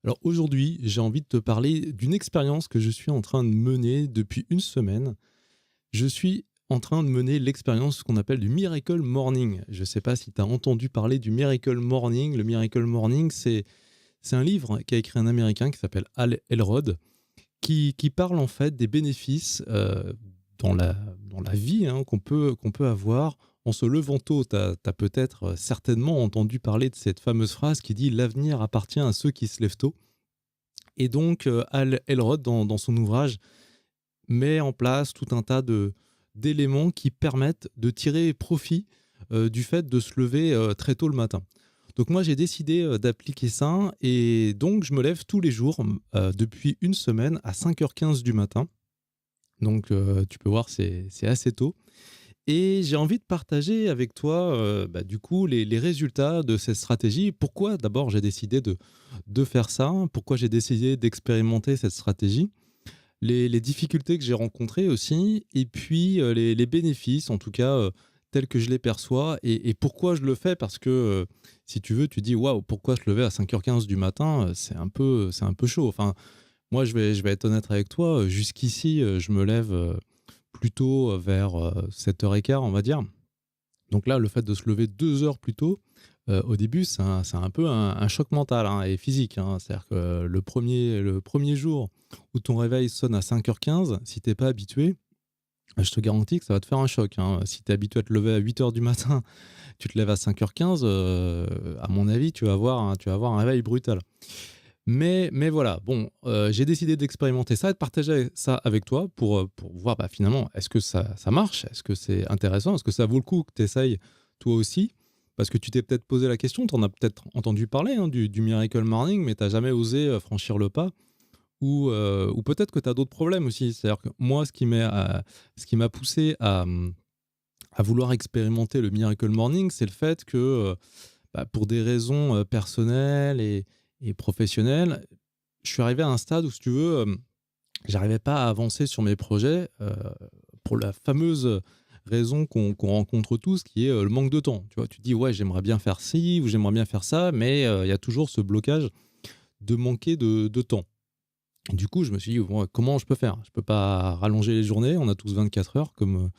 Alors aujourd'hui, j'ai envie de te parler d'une expérience que je suis en train de mener depuis une semaine. Je suis en train de mener l'expérience qu'on appelle du Miracle Morning. Je ne sais pas si tu as entendu parler du Miracle Morning. Le Miracle Morning, c'est un livre qu'a écrit un Américain qui s'appelle Hal Elrod, qui parle en fait des bénéfices dans la vie, qu'on peut avoir en se levant tôt. Tu as peut-être certainement entendu parler de cette fameuse phrase qui dit « L'avenir appartient à ceux qui se lèvent tôt ». Et donc, Hal Elrod, dans son ouvrage, met en place tout un tas d'éléments qui permettent de tirer profit du fait de se lever très tôt le matin. Donc moi, j'ai décidé d'appliquer ça et donc je me lève tous les jours depuis une semaine à 5h15 du matin. Donc tu peux voir, c'est assez tôt. Et j'ai envie de partager avec toi, du coup, les résultats de cette stratégie. Pourquoi d'abord j'ai décidé de faire ça? Pourquoi j'ai décidé d'expérimenter cette stratégie? Les difficultés que j'ai rencontrées aussi, et puis les bénéfices, en tout cas, tels que je les perçois, et pourquoi je le fais, parce que si tu veux, tu dis waouh, pourquoi se lever à 5h15 du matin, c'est un peu chaud. Enfin, moi, je vais être honnête avec toi, jusqu'ici, je me lève plutôt vers 7h15, on va dire. Donc là, le fait de se lever 2 heures plus tôt, au début, c'est un peu un choc mental et physique. C'est-à-dire que le premier jour où ton réveil sonne à 5h15, si tu n'es pas habitué, je te garantis que ça va te faire un choc. Si tu es habitué à te lever à 8h du matin, tu te lèves à 5h15, à mon avis, tu vas avoir un réveil brutal. Mais voilà, bon, j'ai décidé d'expérimenter ça et de partager ça avec toi pour voir finalement, est-ce que ça marche? Est-ce que c'est intéressant? Est-ce que ça vaut le coup que tu essayes toi aussi? Parce que tu t'es peut-être posé la question, tu en as peut-être entendu parler du Miracle Morning, mais tu n'as jamais osé franchir le pas. Ou peut-être que tu as d'autres problèmes aussi. C'est-à-dire que moi, ce qui m'a poussé à vouloir expérimenter le Miracle Morning, c'est le fait que, pour des raisons personnelles et professionnelles, je suis arrivé à un stade où, si tu veux, j'arrivais pas à avancer sur mes projets pour la fameuse raison qu'on rencontre tous, qui est le manque de temps. Tu vois, tu te dis, ouais, j'aimerais bien faire ci ou j'aimerais bien faire ça, mais il y a toujours ce blocage de manquer de temps. Et du coup, je me suis dit, bon, comment je peux faire? Je peux pas rallonger les journées, on a tous 24 heures comme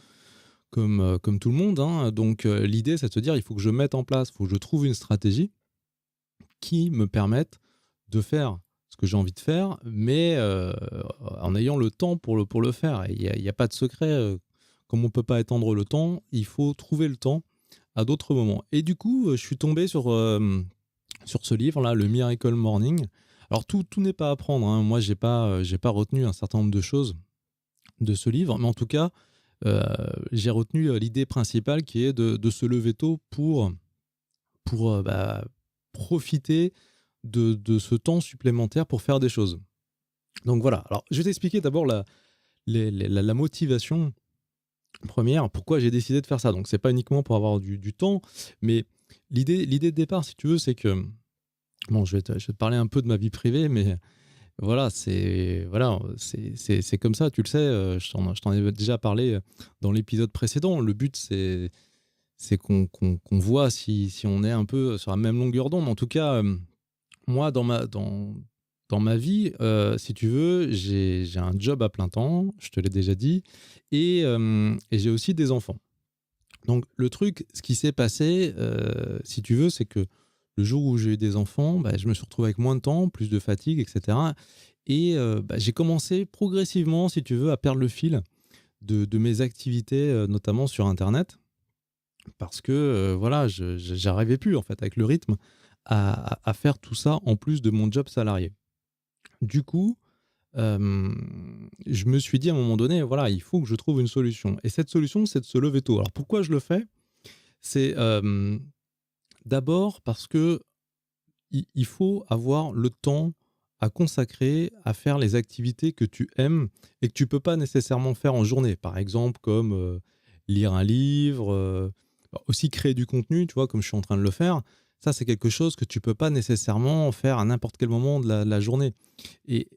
tout le monde. Donc, l'idée, c'est de se dire, il faut que je mette en place, il faut que je trouve une stratégie qui me permette de faire ce que j'ai envie de faire, mais en ayant le temps pour le faire. Et il y a pas de secret. Comme on ne peut pas étendre le temps, il faut trouver le temps à d'autres moments. Et du coup, je suis tombé sur ce livre-là, le Miracle Morning. Alors, tout n'est pas à prendre. Moi, j'ai pas retenu un certain nombre de choses de ce livre, mais en tout cas, euh, j'ai retenu l'idée principale qui est de se lever tôt pour profiter de ce temps supplémentaire pour faire des choses. Donc voilà. Alors, je vais t'expliquer d'abord la motivation première, pourquoi j'ai décidé de faire ça. Donc, c'est pas uniquement pour avoir du temps, mais l'idée de départ, si tu veux, c'est que, bon, je vais te parler un peu de ma vie privée, mais voilà, c'est comme ça, tu le sais, je t'en ai déjà parlé dans l'épisode précédent. Le but, c'est qu'on voit si on est un peu sur la même longueur d'onde. En tout cas, moi, dans ma vie, si tu veux, j'ai un job à plein temps, je te l'ai déjà dit, et j'ai aussi des enfants. Donc, le truc, ce qui s'est passé, si tu veux, c'est que le jour où j'ai eu des enfants, je me suis retrouvé avec moins de temps, plus de fatigue, etc. Et j'ai commencé progressivement, si tu veux, à perdre le fil de mes activités, notamment sur Internet, parce que voilà, j'arrivais plus, en fait, avec le rythme, à faire tout ça en plus de mon job salarié. Du coup, je me suis dit à un moment donné, voilà, il faut que je trouve une solution. Et cette solution, c'est de se lever tôt. Alors pourquoi je le fais? C'est d'abord parce que il faut avoir le temps à consacrer à faire les activités que tu aimes et que tu peux pas nécessairement faire en journée. Par exemple, comme lire un livre, aussi créer du contenu, tu vois, comme je suis en train de le faire. Ça, c'est quelque chose que tu peux pas nécessairement faire à n'importe quel moment de la journée. Et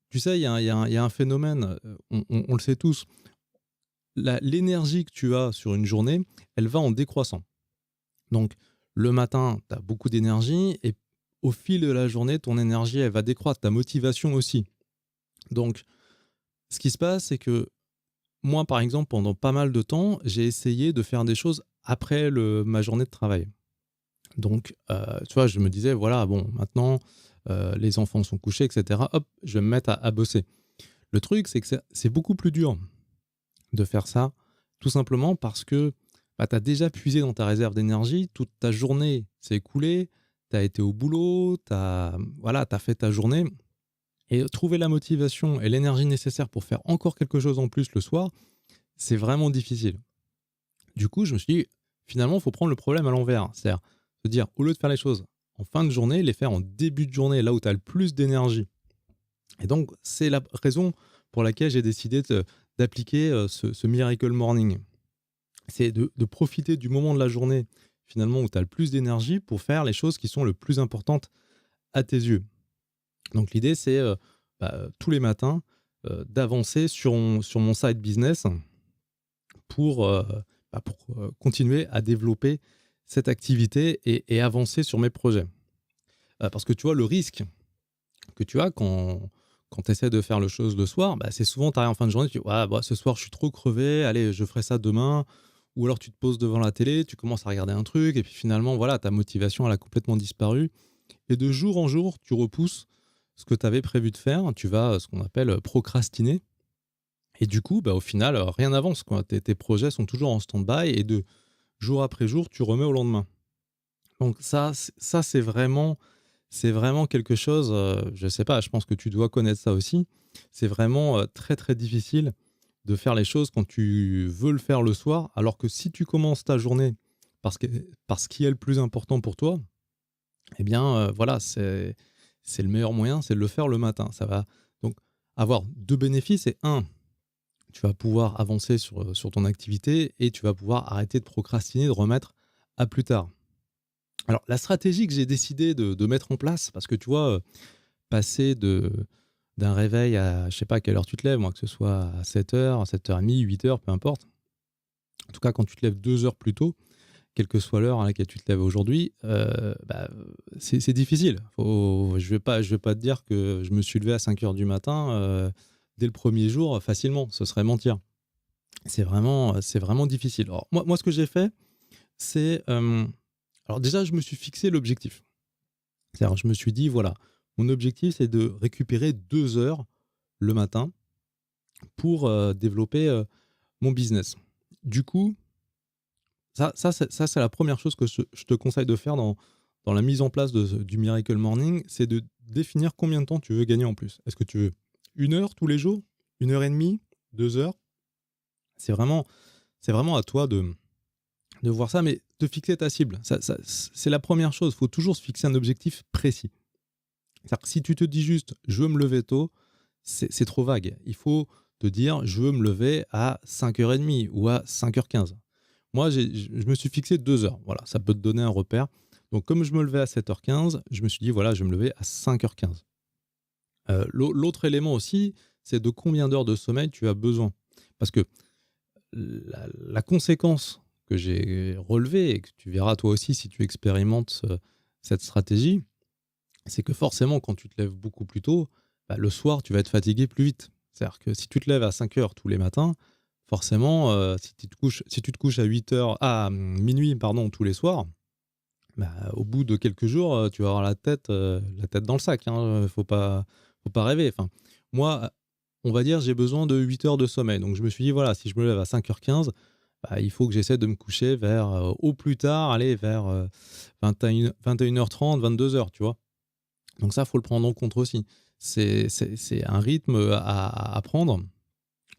tu sais, il y a un phénomène, on le sait tous, l'énergie que tu as sur une journée, elle va en décroissant. Donc, le matin, tu as beaucoup d'énergie et au fil de la journée, ton énergie, elle va décroître, ta motivation aussi. Donc, ce qui se passe, c'est que moi, par exemple, pendant pas mal de temps, j'ai essayé de faire des choses après ma journée de travail. Donc, tu vois, je me disais, voilà, bon, maintenant, les enfants sont couchés, etc. Hop, je vais me mettre à bosser. Le truc, c'est que c'est beaucoup plus dur de faire ça, tout simplement parce que bah, tu as déjà puisé dans ta réserve d'énergie, toute ta journée s'est écoulée, tu as été au boulot, voilà, t'as fait ta journée, et trouver la motivation et l'énergie nécessaire pour faire encore quelque chose en plus le soir, c'est vraiment difficile. Du coup, je me suis dit, finalement, il faut prendre le problème à l'envers. C'est-à-dire se dire, au lieu de faire les choses en fin de journée, les faire en début de journée, là où tu as le plus d'énergie. Et donc, c'est la raison pour laquelle j'ai décidé d'appliquer ce Miracle Morning. C'est de profiter du moment de la journée, finalement, où tu as le plus d'énergie pour faire les choses qui sont le plus importantes à tes yeux. Donc, l'idée, c'est tous les matins d'avancer sur mon side business pour, continuer à développer cette activité et avancer sur mes projets. Parce que tu vois, le risque que tu as quand tu essaies de faire le chose le soir, bah, c'est souvent, tu arrives en fin de journée, tu dis ah, bah, ce soir, je suis trop crevé, allez, je ferai ça demain. Ou alors tu te poses devant la télé, tu commences à regarder un truc, et puis finalement, voilà, ta motivation, elle a complètement disparu. Et de jour en jour, tu repousses ce que tu avais prévu de faire, tu vas ce qu'on appelle procrastiner. Et du coup, bah, au final, rien n'avance, quoi. Tes projets sont toujours en stand-by et de jour après jour, tu remets au lendemain. Donc ça c'est vraiment quelque chose, je sais pas, je pense que tu dois connaître ça aussi. C'est vraiment, très, très difficile de faire les choses quand tu veux le faire le soir, alors que si tu commences ta journée parce que par ce qui est le plus important pour toi, eh bien, voilà, c'est le meilleur moyen, c'est de le faire le matin. Ça va donc avoir 2 bénéfices. Et un, tu vas pouvoir avancer sur ton activité et tu vas pouvoir arrêter de procrastiner, de remettre à plus tard. Alors, la stratégie que j'ai décidé de mettre en place, parce que tu vois, passer d'un réveil à, je sais pas à quelle heure tu te lèves, moi, que ce soit à 7h, 7h30, 8h, peu importe. En tout cas, quand tu te lèves 2 heures plus tôt, quelle que soit l'heure à laquelle tu te lèves aujourd'hui, c'est difficile. Je vais pas te dire que je me suis levé à 5h du matin dès le premier jour facilement. Ce serait mentir. C'est vraiment difficile. Alors, moi, ce que j'ai fait, c'est... alors déjà, je me suis fixé l'objectif. C'est-à-dire, je me suis dit, voilà, mon objectif, c'est de récupérer 2 heures le matin pour développer mon business. Du coup, c'est la première chose que je te conseille de faire dans la mise en place du Miracle Morning, c'est de définir combien de temps tu veux gagner en plus. Est-ce que tu veux 1 heure tous les jours, 1 heure et demie, 2 heures? C'est vraiment à toi de voir ça, mais de fixer ta cible. C'est la première chose. Il faut toujours se fixer un objectif précis. C'est-à-dire que si tu te dis juste « je veux me lever tôt », c'est trop vague. Il faut te dire « je veux me lever à 5h30 ou à 5h15 ». Moi, je me suis fixé 2 heures. Voilà, ça peut te donner un repère. Donc, comme je me levais à 7h15, je me suis dit « voilà, je vais me lever à 5h15 ». L'autre élément aussi, c'est de combien d'heures de sommeil tu as besoin. Parce que la conséquence que j'ai relevée, et que tu verras toi aussi si tu expérimentes cette stratégie, c'est que forcément, quand tu te lèves beaucoup plus tôt, le soir, tu vas être fatigué plus vite. C'est-à-dire que si tu te lèves à 5 heures tous les matins, forcément, si tu te couches à 8 heures, à minuit, pardon, tous les soirs, au bout de quelques jours, tu vas avoir la tête dans le sac. Hein, faut pas rêver. Enfin, moi, on va dire, j'ai besoin de 8 heures de sommeil. Donc, je me suis dit, voilà, si je me lève à 5h15, il faut que j'essaie de me coucher vers, au plus tard, aller vers 21h30, 22h, tu vois. Donc ça, il faut le prendre en compte aussi. C'est un rythme à prendre.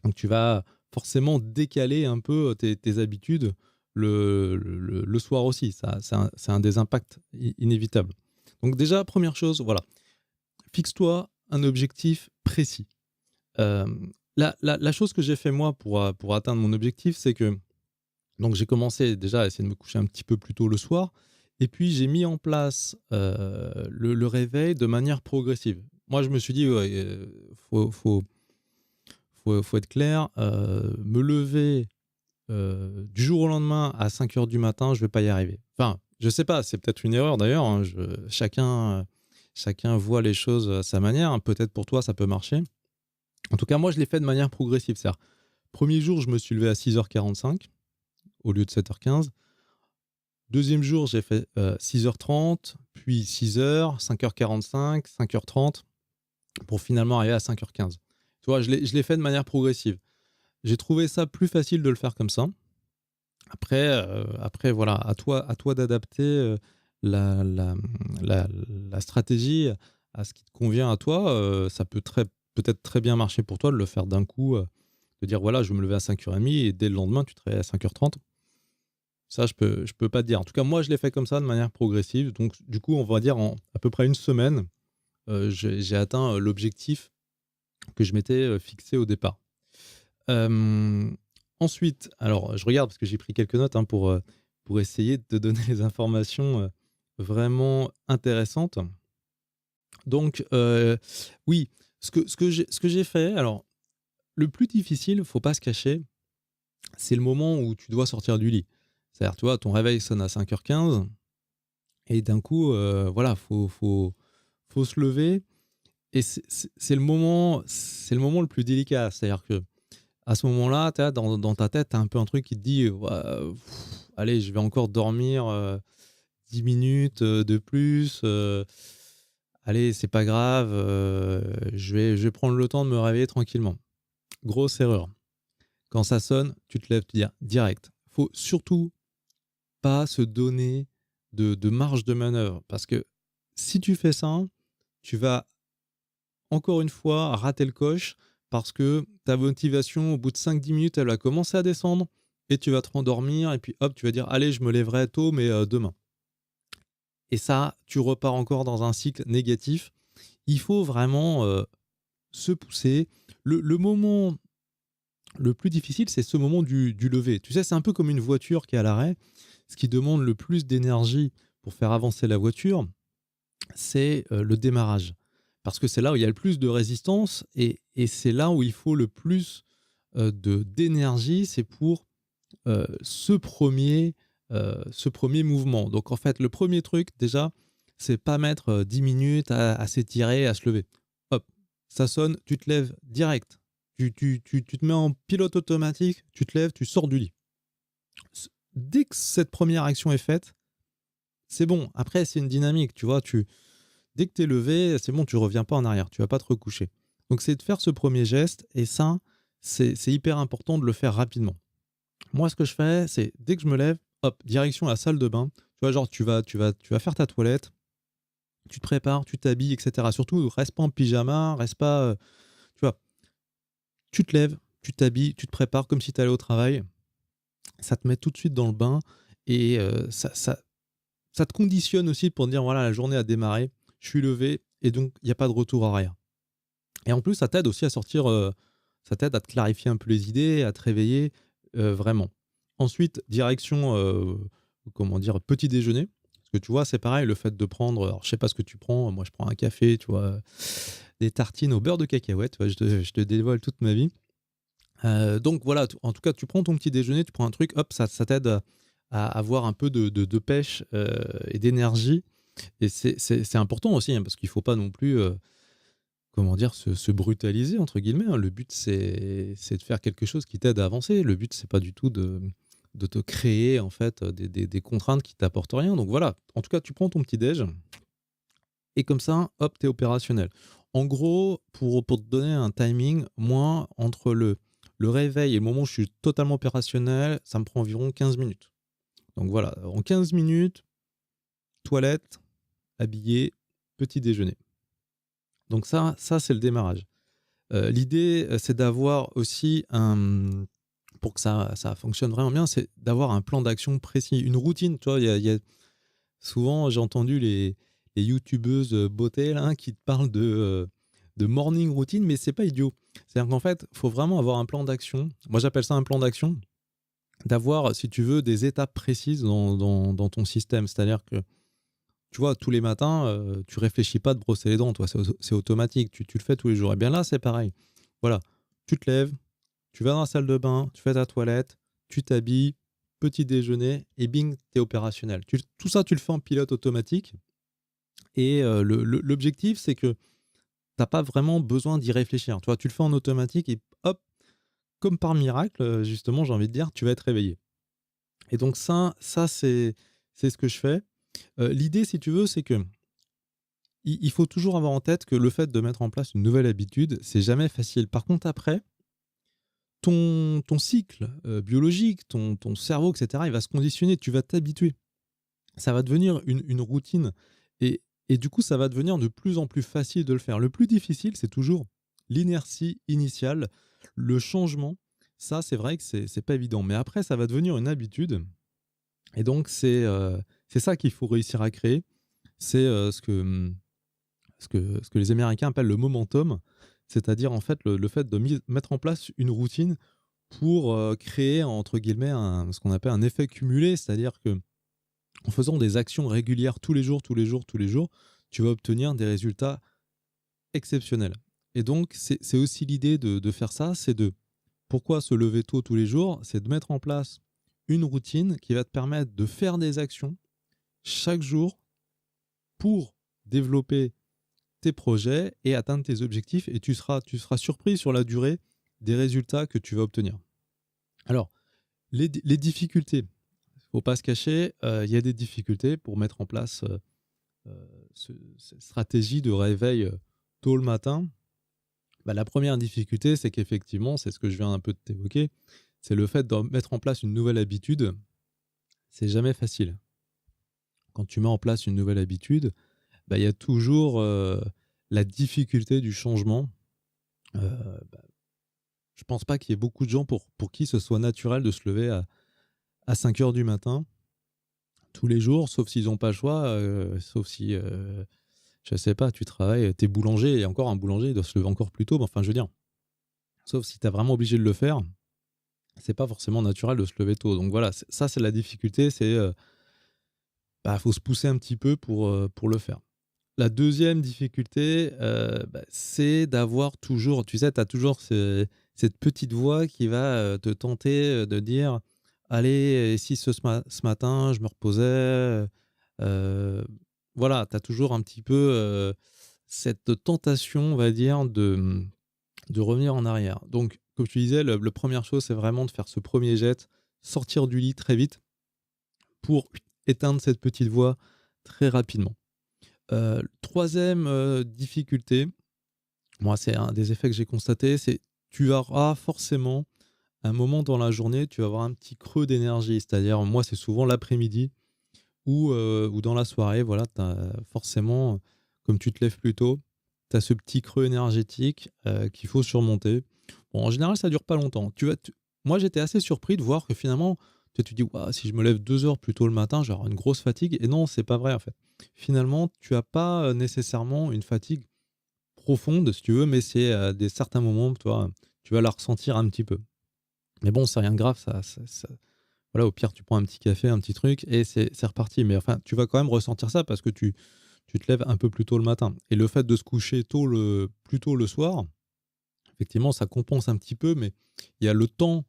Donc tu vas forcément décaler un peu tes habitudes le soir aussi. Ça, c'est un des impacts inévitables. Donc déjà, première chose, voilà, fixe-toi un objectif précis. Euh, la chose que j'ai fait moi pour atteindre mon objectif, c'est que donc j'ai commencé déjà à essayer de me coucher un petit peu plus tôt le soir. Et puis j'ai mis en place le réveil de manière progressive. Moi, je me suis dit, ouais, faut être clair, me lever du jour au lendemain à 5h du matin, je ne vais pas y arriver. Enfin, je ne sais pas, c'est peut-être une erreur d'ailleurs. Hein, chacun Chacun voit les choses à sa manière, hein. Peut-être pour toi, ça peut marcher. En tout cas, moi, je l'ai fait de manière progressive. C'est-à-dire, premier jour, je me suis levé à 6h45 au lieu de 7h15. Deuxième jour, j'ai fait 6h30, puis 6h, 5h45, 5h30, pour finalement arriver à 5h15. Tu vois, je l'ai fait de manière progressive. J'ai trouvé ça plus facile de le faire comme ça. Après voilà, à toi d'adapter la, la, la stratégie à ce qui te convient à toi. Ça peut peut-être très bien marcher pour toi de le faire d'un coup, de dire voilà, je vais me lever à 5h30 et dès le lendemain, tu te réveilles à 5h30. Ça, je peux pas te dire. En tout cas, moi, je l'ai fait comme ça de manière progressive. Donc, du coup, on va dire en à peu près une semaine, j'ai atteint l'objectif que je m'étais fixé au départ. Euh, Ensuite, alors je regarde parce que j'ai pris quelques notes hein, pour essayer de te donner les informations vraiment intéressantes. Donc, oui, ce que j'ai fait, alors le plus difficile, faut pas se cacher, c'est le moment où tu dois sortir du lit. C'est-à-dire, tu vois, ton réveil sonne à 5h15 et d'un coup, voilà, faut se lever et c'est le moment le plus délicat. C'est-à-dire que à ce moment-là, dans ta tête, tu as un peu un truc qui te dit ouais, allez, je vais encore dormir 10 minutes de plus. Allez, c'est pas grave, je vais prendre le temps de me réveiller tranquillement. Grosse erreur. Quand ça sonne, tu te lèves direct. Faut surtout pas se donner de marge de manœuvre parce que si tu fais ça, tu vas encore une fois rater le coche parce que ta motivation, au bout de 5-10 minutes, elle va commencer à descendre et tu vas te rendormir et puis hop, tu vas dire allez, je me lèverai tôt, mais demain. Et ça, tu repars encore dans un cycle négatif. Il faut vraiment se pousser. Le moment le plus difficile, c'est ce moment du lever. Tu sais, c'est un peu comme une voiture qui est à l'arrêt. Ce qui demande le plus d'énergie pour faire avancer la voiture, c'est le démarrage. Parce que c'est là où il y a le plus de résistance et c'est là où il faut le plus d'énergie, c'est pour ce premier mouvement. Donc en fait, le premier truc déjà, c'est pas mettre 10 minutes à s'étirer, à se lever. Hop, ça sonne, tu te lèves direct. Tu te mets en pilote automatique, tu te lèves, tu sors du lit. Dès que cette première action est faite, c'est bon. Après, c'est une dynamique, tu vois. Dès que tu es levé, c'est bon, tu reviens pas en arrière, tu vas pas te recoucher. Donc c'est de faire ce premier geste et ça, c'est hyper important de le faire rapidement. Moi, ce que je fais, c'est dès que je me lève, hop, direction la salle de bain. Tu vois, genre, tu vas faire ta toilette, tu te prépares, tu t'habilles, etc. Surtout, reste pas en pyjama, reste pas. Tu vois, tu te lèves, tu t'habilles, tu te prépares comme si tu allais au travail. Ça te met tout de suite dans le bain et ça te conditionne aussi pour dire voilà, la journée a démarré, je suis levé et donc il n'y a pas de retour arrière. Et en plus, ça t'aide aussi à sortir, ça t'aide à te clarifier un peu les idées, à te réveiller vraiment. Ensuite, direction, comment dire, petit déjeuner. Parce que tu vois, c'est pareil, le fait de prendre, alors je sais pas ce que tu prends, moi je prends un café, tu vois, des tartines au beurre de cacahuète, tu vois, je te dévoile toute ma vie. Donc voilà, en tout cas, tu prends ton petit déjeuner, tu prends un truc, hop, ça t'aide à avoir un peu de pêche et d'énergie. Et c'est important aussi, hein, parce qu'il ne faut pas non plus comment dire, se brutaliser, entre guillemets, hein. Le but, c'est de faire quelque chose qui t'aide à avancer. Le but, c'est pas du tout de te créer, en fait, des contraintes qui t'apportent rien. Donc voilà, en tout cas, tu prends ton petit déj et comme ça, hop, t'es opérationnel. En gros, pour te donner un timing, moi, entre le réveil et le moment où je suis totalement opérationnel, ça me prend environ 15 minutes. Donc voilà, en 15 minutes, toilette, habillé, petit déjeuner. Donc ça c'est le démarrage. L'idée, c'est d'avoir aussi pour que ça fonctionne vraiment bien, c'est d'avoir un plan d'action précis, une routine. Tu vois, souvent, j'ai entendu les youtubeuses beauté là, qui te parlent de morning routine, mais c'est pas idiot. C'est-à-dire qu'en fait, il faut vraiment avoir un plan d'action. Moi, j'appelle ça un plan d'action, d'avoir, si tu veux, des étapes précises dans ton système. C'est-à-dire que tu vois, tous les matins, tu réfléchis pas de brosser les dents, toi, c'est automatique, tu le fais tous les jours. Et bien là, c'est pareil. Voilà, tu te lèves, tu vas dans la salle de bain, tu fais ta toilette, tu t'habilles, petit déjeuner, et bing, tu es opérationnel. Tout ça, tu le fais en pilote automatique. Et l'objectif, c'est que tu n'as pas vraiment besoin d'y réfléchir. Tu vois, tu le fais en automatique et hop, comme par miracle, justement, j'ai envie de dire, tu vas être réveillé. Et donc ça c'est ce que je fais. L'idée, si tu veux, c'est que il faut toujours avoir en tête que le fait de mettre en place une nouvelle habitude, c'est jamais facile. Par contre, après, ton cycle biologique, ton cerveau, etc., il va se conditionner, tu vas t'habituer. Ça va devenir une routine. Et du coup, ça va devenir de plus en plus facile de le faire. Le plus difficile, c'est toujours l'inertie initiale, le changement. Ça, c'est vrai que c'est pas évident. Mais après, ça va devenir une habitude. Et donc, c'est ça qu'il faut réussir à créer. C'est ce que les Américains appellent le momentum, c'est-à-dire en fait le fait de mettre en place une routine pour créer, entre guillemets, ce qu'on appelle un effet cumulé, c'est-à-dire que en faisant des actions régulières tous les jours, tu vas obtenir des résultats exceptionnels. Et donc, c'est aussi l'idée de faire ça, c'est de pourquoi se lever tôt tous les jours, c'est de mettre en place une routine qui va te permettre de faire des actions chaque jour pour développer tes projets et atteindre tes objectifs, et tu seras surpris sur la durée des résultats que tu vas obtenir. Alors, les difficultés, il ne faut pas se cacher, il y a des difficultés pour mettre en place cette stratégie de réveil tôt le matin. La première difficulté, c'est qu'effectivement, c'est ce que je viens un peu de t'évoquer, c'est le fait de mettre en place une nouvelle habitude. C'est jamais facile. Quand tu mets en place une nouvelle habitude, il y a toujours la difficulté du changement. Je ne pense pas qu'il y ait beaucoup de gens pour qui ce soit naturel de se lever à 5 heures du matin tous les jours, sauf s'ils n'ont pas le choix, sauf si, je ne sais pas, tu travailles, tu es boulanger, et encore un boulanger, il doit se lever encore plus tôt, mais enfin, je veux dire, sauf si tu es vraiment obligé de le faire, c'est pas forcément naturel de se lever tôt. Donc voilà, ça c'est la difficulté, c'est faut se pousser un petit peu pour le faire. La deuxième difficulté, c'est d'avoir toujours, tu sais, tu as toujours cette petite voix qui va te tenter de dire allez, et si ce matin je me reposais, voilà, tu as toujours un petit peu cette tentation, on va dire, de revenir en arrière. Donc, comme tu disais, la première chose, c'est vraiment de faire ce premier jet, sortir du lit très vite pour éteindre cette petite voix très rapidement. Troisième difficulté, moi c'est un des effets que j'ai constaté, c'est tu auras forcément un moment dans la journée, tu vas avoir un petit creux d'énergie. C'est-à-dire, moi c'est souvent l'après-midi ou dans la soirée, voilà, t'as forcément, comme tu te lèves plus tôt, tu as ce petit creux énergétique qu'il faut surmonter. Bon, en général, ça dure pas longtemps. Moi j'étais assez surpris de voir que finalement, tu te dis, ouah, si je me lève 2 heures plus tôt le matin, j'aurai une grosse fatigue. Et non, c'est pas vrai en fait. Finalement, tu n'as pas nécessairement une fatigue profonde, si tu veux, mais c'est des certains moments, toi, tu vas la ressentir un petit peu. Mais bon, c'est rien de grave, voilà, au pire, tu prends un petit café, un petit truc, et c'est reparti. Mais enfin, tu vas quand même ressentir ça parce que tu te lèves un peu plus tôt le matin. Et le fait de se coucher plus tôt le soir, effectivement, ça compense un petit peu, mais il y a le temps,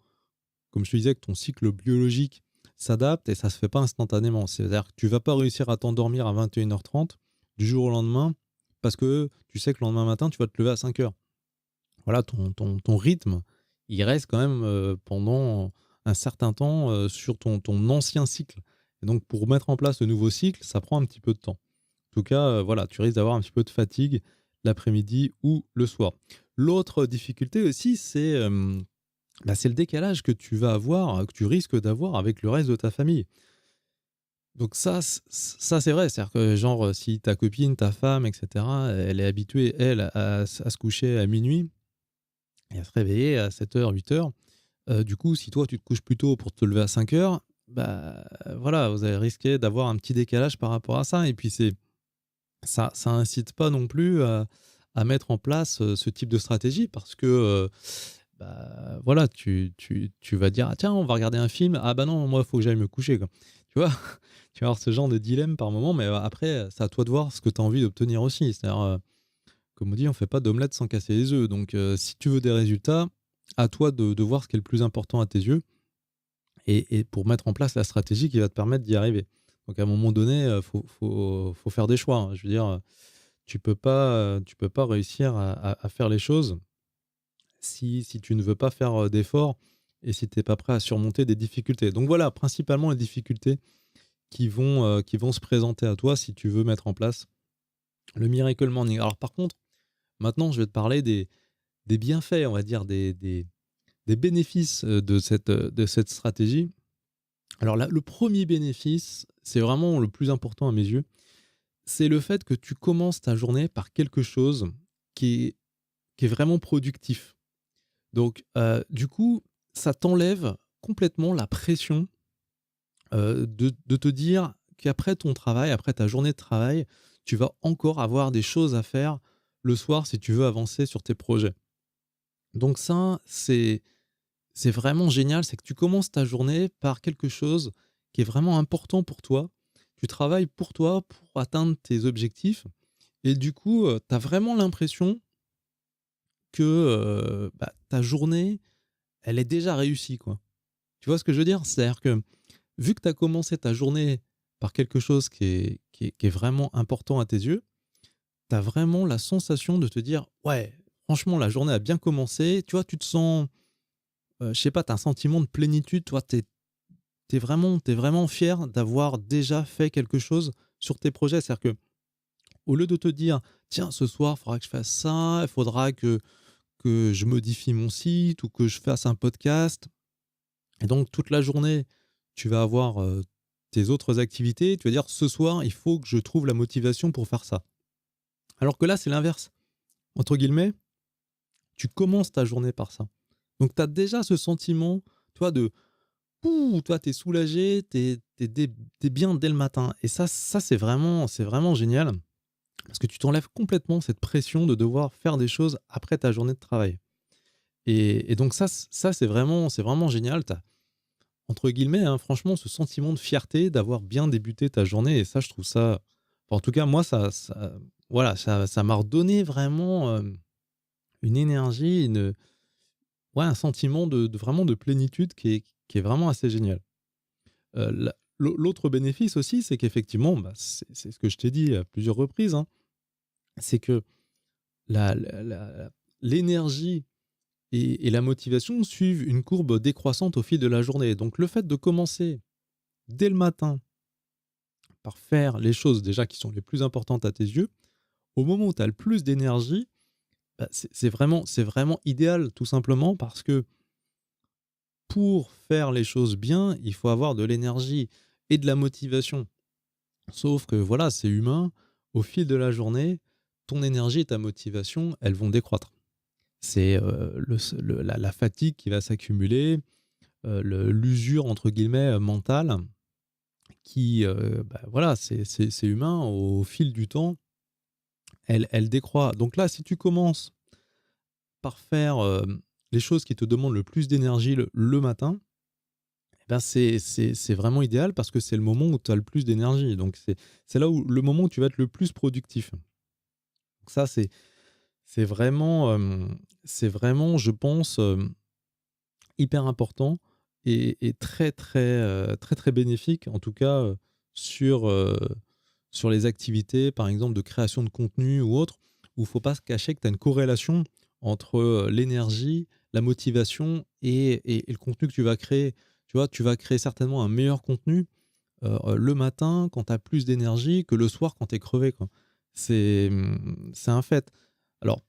comme je te disais, que ton cycle biologique s'adapte et ça ne se fait pas instantanément. C'est-à-dire que tu ne vas pas réussir à t'endormir à 21h30 du jour au lendemain parce que tu sais que le lendemain matin, tu vas te lever à 5 heures. Voilà, ton rythme, il reste quand même pendant un certain temps sur ton ancien cycle. Et donc, pour mettre en place le nouveau cycle, ça prend un petit peu de temps. En tout cas, voilà, tu risques d'avoir un petit peu de fatigue l'après-midi ou le soir. L'autre difficulté aussi, c'est le décalage que tu vas avoir, que tu risques d'avoir avec le reste de ta famille. Donc ça c'est vrai. C'est-à-dire que genre, si ta copine, ta femme, etc., elle est habituée, elle, à se coucher à minuit et à se réveiller à 7h, 8h, du coup, si toi, tu te couches plus tôt pour te lever à 5h, voilà, vous allez risquer d'avoir un petit décalage par rapport à ça. Et puis, ça incite pas non plus à mettre en place ce type de stratégie parce que voilà, tu vas dire ah, tiens, on va regarder un film. Ah bah non, moi, il faut que j'aille me coucher, quoi. Tu vois, tu vas avoir ce genre de dilemme par moment, mais après, c'est à toi de voir ce que tu as envie d'obtenir aussi. C'est-à-dire, comme on dit, on fait pas d'omelette sans casser les œufs. Donc, si tu veux des résultats, à toi de voir ce qui est le plus important à tes yeux et pour mettre en place la stratégie qui va te permettre d'y arriver. Donc à un moment donné, faut faire des choix, hein. Je veux dire, tu peux pas réussir à faire les choses si tu ne veux pas faire, d'efforts et si tu es pas prêt à surmonter des difficultés. Donc voilà, principalement les difficultés qui vont se présenter à toi si tu veux mettre en place le Miracle Morning. Alors par contre, maintenant je vais te parler des bienfaits, on va dire des bénéfices, de cette stratégie. Alors là, le premier bénéfice, c'est vraiment le plus important à mes yeux, c'est le fait que tu commences ta journée par quelque chose qui est qui est vraiment productif. Donc, du coup, ça t'enlève complètement la pression, de te dire qu'après ton travail, après ta journée de travail, tu vas encore avoir des choses à faire le soir si tu veux avancer sur tes projets. Donc ça, c'est vraiment génial, c'est que tu commences ta journée par quelque chose qui est vraiment important pour toi. Tu travailles pour toi, pour atteindre tes objectifs et du coup, tu as vraiment l'impression que, bah, ta journée, elle est déjà réussie, quoi. Tu vois ce que je veux dire? C'est-à-dire que, vu que tu as commencé ta journée par quelque chose qui est vraiment important à tes yeux, tu as vraiment la sensation de te dire: «Ouais, franchement, la journée a bien commencé». Tu vois, tu te sens, je sais pas, tu as un sentiment de plénitude, toi, t'es vraiment fier d'avoir déjà fait quelque chose sur tes projets. C'est-à-dire que au lieu de te dire: «Tiens, ce soir, il faudra que je fasse ça, il faudra que je modifie mon site ou que je fasse un podcast». Et donc toute la journée, tu vas avoir, tes autres activités, tu vas dire: «Ce soir, il faut que je trouve la motivation pour faire ça». Alors que là, c'est l'inverse. Entre guillemets, tu commences ta journée par ça. Donc tu as déjà ce sentiment, toi, de ouh, toi, tu es soulagé, tu es bien dès le matin et ça c'est vraiment génial parce que tu t'enlèves complètement cette pression de devoir faire des choses après ta journée de travail et donc ça c'est vraiment génial. Tu as entre guillemets, hein, franchement, ce sentiment de fierté d'avoir bien débuté ta journée et ça, je trouve ça enfin, en tout cas, moi, voilà, ça m'a redonné vraiment, une énergie, ouais, un sentiment de vraiment de plénitude qui est vraiment assez génial. L'autre bénéfice aussi, c'est qu'effectivement, bah, c'est ce que je t'ai dit à plusieurs reprises, hein, c'est que l'énergie et la motivation suivent une courbe décroissante au fil de la journée. Donc le fait de commencer dès le matin par faire les choses déjà qui sont les plus importantes à tes yeux, au moment où tu as le plus d'énergie, bah, c'est vraiment idéal tout simplement parce que pour faire les choses bien, il faut avoir de l'énergie et de la motivation. Sauf que voilà, c'est humain, au fil de la journée, ton énergie et ta motivation, elles vont décroître. C'est la fatigue qui va s'accumuler, l'usure entre guillemets mentale qui, bah, voilà, c'est humain, au fil du temps, elle décroît. Donc là, si tu commences par faire, les choses qui te demandent le plus d'énergie le matin, eh ben, c'est vraiment idéal parce que c'est le moment où tu as le plus d'énergie. Donc c'est là où le moment où tu vas être le plus productif. Donc ça, c'est vraiment, je pense, hyper important et très, très, très, très bénéfique, en tout cas, sur, sur les activités, par exemple, de création de contenu ou autre, où il ne faut pas se cacher que tu as une corrélation entre, l'énergie, la motivation et le contenu que tu vas créer. Tu vois, tu vas créer certainement un meilleur contenu, le matin quand tu as plus d'énergie que le soir quand tu es crevé, quoi. C'est un fait. Alors,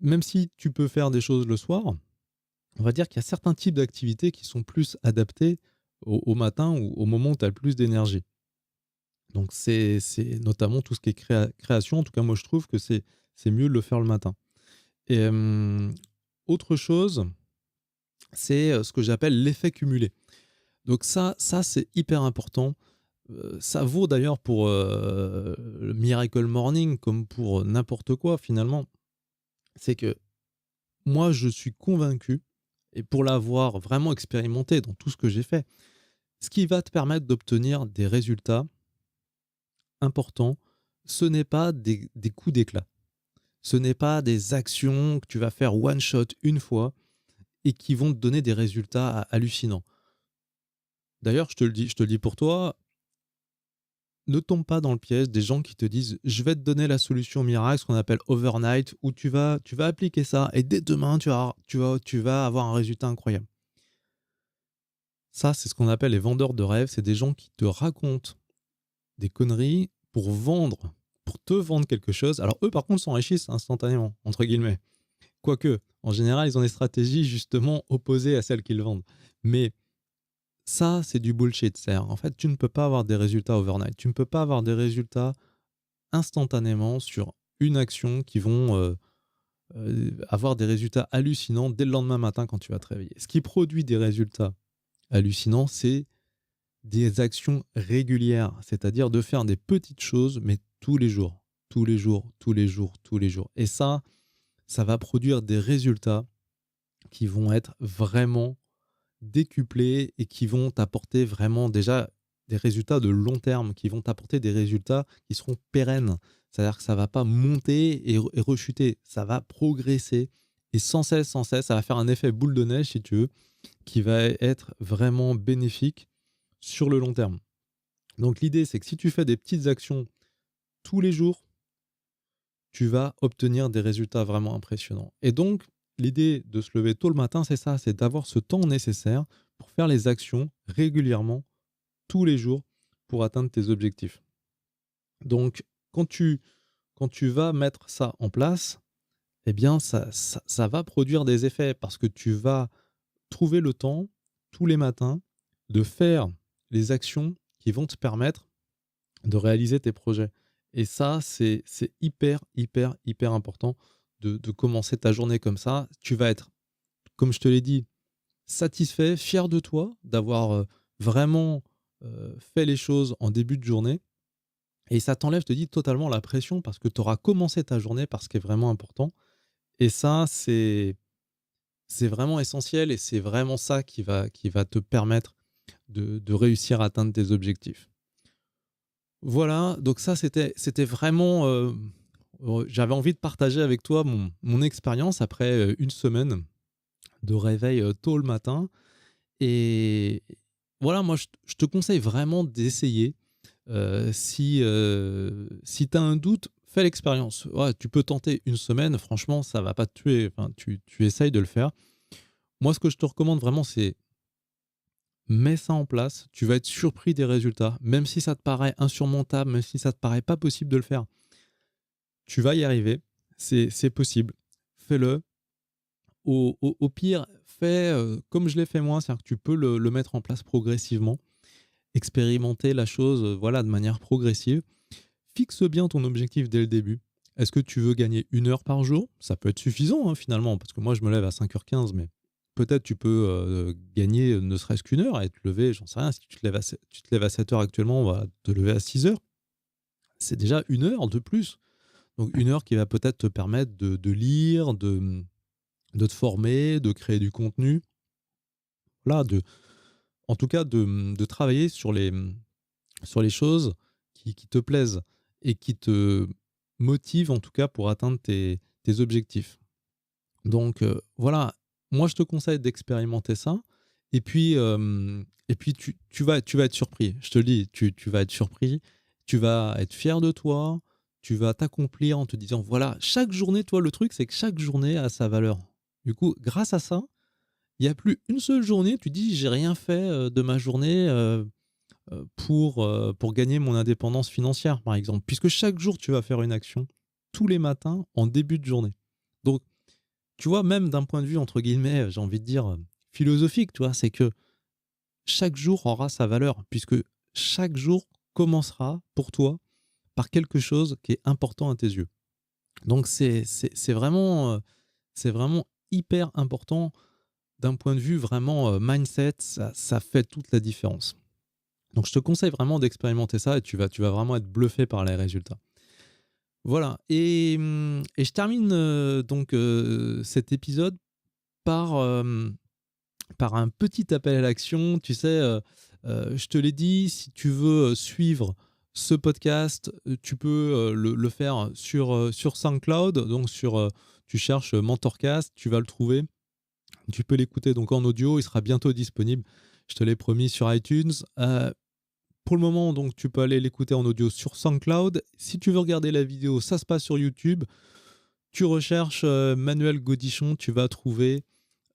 même si tu peux faire des choses le soir, on va dire qu'il y a certains types d'activités qui sont plus adaptés au matin ou au moment où tu as le plus d'énergie. Donc c'est notamment tout ce qui est création. En tout cas, moi, je trouve que c'est mieux de le faire le matin. Et autre chose, c'est, ce que j'appelle l'effet cumulé. Donc ça c'est hyper important. Ça vaut d'ailleurs pour, le Miracle Morning comme pour n'importe quoi finalement. C'est que moi, je suis convaincu et pour l'avoir vraiment expérimenté dans tout ce que j'ai fait, ce qui va te permettre d'obtenir des résultats importants, ce n'est pas des coups d'éclat. Ce n'est pas des actions que tu vas faire one shot une fois et qui vont te donner des résultats hallucinants. D'ailleurs, je te le dis pour toi, ne tombe pas dans le piège des gens qui te disent je vais te donner la solution miracle, ce qu'on appelle overnight, où tu vas appliquer ça et dès demain tu vas avoir un résultat incroyable. Ça, c'est ce qu'on appelle les vendeurs de rêves. C'est des gens qui te racontent des conneries pour te vendre quelque chose. Alors eux, par contre, s'enrichissent instantanément, entre guillemets. Quoique, en général, ils ont des stratégies justement opposées à celles qu'ils vendent. Mais ça, c'est du bullshit. En fait, tu ne peux pas avoir des résultats overnight. Tu ne peux pas avoir des résultats instantanément sur une action qui vont avoir des résultats hallucinants dès le lendemain matin quand tu vas te réveiller. Ce qui produit des résultats hallucinants, c'est des actions régulières, c'est-à-dire de faire des petites choses, mais tous les jours, tous les jours, tous les jours, tous les jours. Et ça va produire des résultats qui vont être vraiment décuplés et qui vont t'apporter vraiment déjà des résultats de long terme, qui vont t'apporter des résultats qui seront pérennes. C'est-à-dire que ça ne va pas monter et rechuter, ça va progresser et sans cesse, ça va faire un effet boule de neige, si tu veux, qui va être vraiment bénéfique sur le long terme. Donc l'idée, c'est que si tu fais des petites actions tous les jours, tu vas obtenir des résultats vraiment impressionnants. Et donc, l'idée de se lever tôt le matin, c'est ça, c'est d'avoir ce temps nécessaire pour faire les actions régulièrement, tous les jours, pour atteindre tes objectifs. Donc, quand tu vas mettre ça en place, eh bien, ça va produire des effets parce que tu vas trouver le temps, tous les matins, de faire les actions qui vont te permettre de réaliser tes projets. Et ça, c'est hyper, hyper, hyper important de commencer ta journée comme ça. Tu vas être, comme je te l'ai dit, satisfait, fier de toi d'avoir vraiment fait les choses en début de journée. Et ça t'enlève, je te dis, totalement la pression parce que tu auras commencé ta journée par ce qui est vraiment important. Et ça, c'est vraiment essentiel et c'est vraiment ça qui va te permettre de réussir à atteindre tes objectifs. Voilà, donc ça, c'était vraiment... j'avais envie de partager avec toi mon expérience après une semaine de réveil tôt le matin. Et voilà, moi, je te conseille vraiment d'essayer. Si tu as un doute, fais l'expérience. Ouais, tu peux tenter une semaine, franchement, ça ne va pas te tuer. Enfin, tu essayes de le faire. Moi, ce que je te recommande vraiment, c'est mets ça en place. Tu vas être surpris des résultats. Même si ça te paraît insurmontable, même si ça ne te paraît pas possible de le faire, tu vas y arriver. C'est possible. Fais-le. Au pire, fais comme je l'ai fait moi, c'est-à-dire que tu peux le mettre en place progressivement, expérimenter la chose voilà, de manière progressive. Fixe bien ton objectif dès le début. Est-ce que tu veux gagner 1 heure par jour? Ça peut être suffisant finalement, parce que moi je me lève à 5h15, mais peut-être tu peux gagner ne serait-ce qu'1 heure et te lever, j'en sais rien, si tu te lèves à 7h actuellement, on va te lever à 6h. C'est déjà 1 heure de plus. Donc 1 heure qui va peut-être te permettre de lire, de te former, de créer du contenu. Voilà, en tout cas de travailler sur les choses qui te plaisent et qui te motivent en tout cas pour atteindre tes objectifs. Donc voilà, moi je te conseille d'expérimenter ça et puis tu vas être surpris, je te le dis, tu vas être surpris, tu vas être fier de toi, tu vas t'accomplir en te disant voilà, chaque journée, toi le truc c'est que chaque journée a sa valeur. Du coup, grâce à ça, il n'y a plus une seule journée, tu dis j'ai rien fait de ma journée pour gagner mon indépendance financière, par exemple. Puisque chaque jour, tu vas faire une action, tous les matins, en début de journée. Donc, tu vois, même d'un point de vue, entre guillemets, j'ai envie de dire, philosophique, tu vois, c'est que chaque jour aura sa valeur, puisque chaque jour commencera pour toi par quelque chose qui est important à tes yeux. Donc, c'est vraiment hyper important d'un point de vue vraiment mindset, ça fait toute la différence. Donc, je te conseille vraiment d'expérimenter ça et tu vas vraiment être bluffé par les résultats. Voilà. Et je termine donc cet épisode par un petit appel à l'action. Tu sais, je te l'ai dit, si tu veux suivre ce podcast, tu peux le faire sur SoundCloud. Donc, tu cherches Mentorcast, tu vas le trouver. Tu peux l'écouter donc en audio, il sera bientôt disponible. Je te l'ai promis sur iTunes. Pour le moment, donc, tu peux aller l'écouter en audio sur SoundCloud. Si tu veux regarder la vidéo, ça se passe sur YouTube. Tu recherches Manuel Gaudichon, tu vas trouver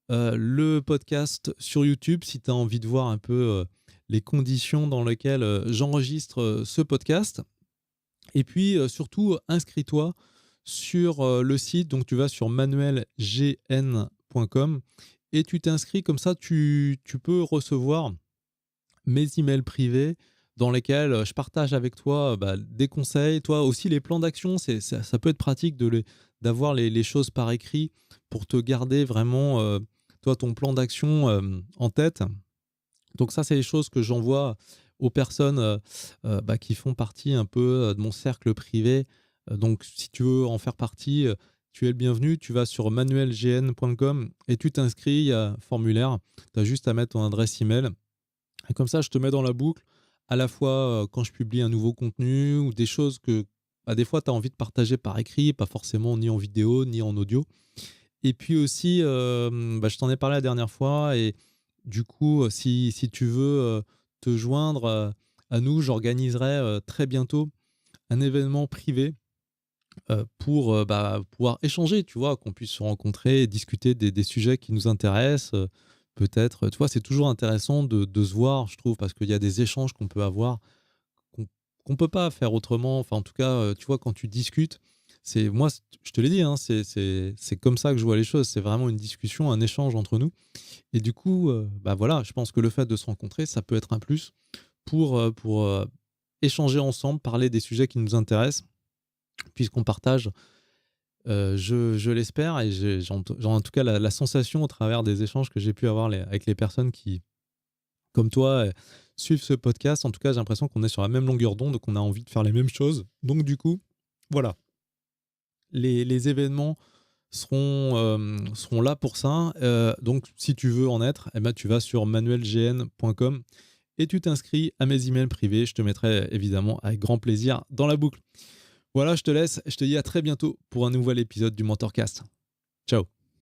le podcast sur YouTube si tu as envie de voir un peu les conditions dans lesquelles j'enregistre ce podcast. Et puis surtout, inscris-toi sur le site. Donc tu vas sur manuelgn.com et tu t'inscris. Comme ça, tu peux recevoir mes emails privés dans lesquels je partage avec toi des conseils. Toi aussi, les plans d'action, ça peut être pratique d'avoir les choses par écrit pour te garder vraiment toi, ton plan d'action en tête. Donc ça, c'est les choses que j'envoie aux personnes qui font partie un peu de mon cercle privé. Donc si tu veux en faire partie, tu es le bienvenu. Tu vas sur manuelgn.com et tu t'inscris, il y a un formulaire. Tu as juste à mettre ton adresse email. Et comme ça, je te mets dans la boucle, à la fois quand je publie un nouveau contenu ou des choses que des fois tu as envie de partager par écrit, pas forcément ni en vidéo ni en audio. Et puis aussi, je t'en ai parlé la dernière fois et du coup, si tu veux te joindre à nous, j'organiserai très bientôt un événement privé pour pouvoir échanger, tu vois, qu'on puisse se rencontrer et discuter des sujets qui nous intéressent. Peut-être, tu vois, c'est toujours intéressant de se voir, je trouve, parce qu'il y a des échanges qu'on peut avoir qu'on peut pas faire autrement. Enfin, en tout cas, tu vois, quand tu discutes, moi, je te l'ai dit, hein, c'est comme ça que je vois les choses. C'est vraiment une discussion, un échange entre nous. Et du coup, voilà, je pense que le fait de se rencontrer, ça peut être un plus pour échanger ensemble, parler des sujets qui nous intéressent, puisqu'on partage, je l'espère, et j'ai en tout cas la sensation au travers des échanges que j'ai pu avoir avec les personnes qui, comme toi, suivent ce podcast. En tout cas, j'ai l'impression qu'on est sur la même longueur d'onde, qu'on a envie de faire les mêmes choses. Donc du coup, voilà. Les événements seront là pour ça. Donc, si tu veux en être, tu vas sur manuelgn.com et tu t'inscris à mes emails privés. Je te mettrai évidemment avec grand plaisir dans la boucle. Voilà, je te laisse. Je te dis à très bientôt pour un nouvel épisode du Mentorcast. Ciao.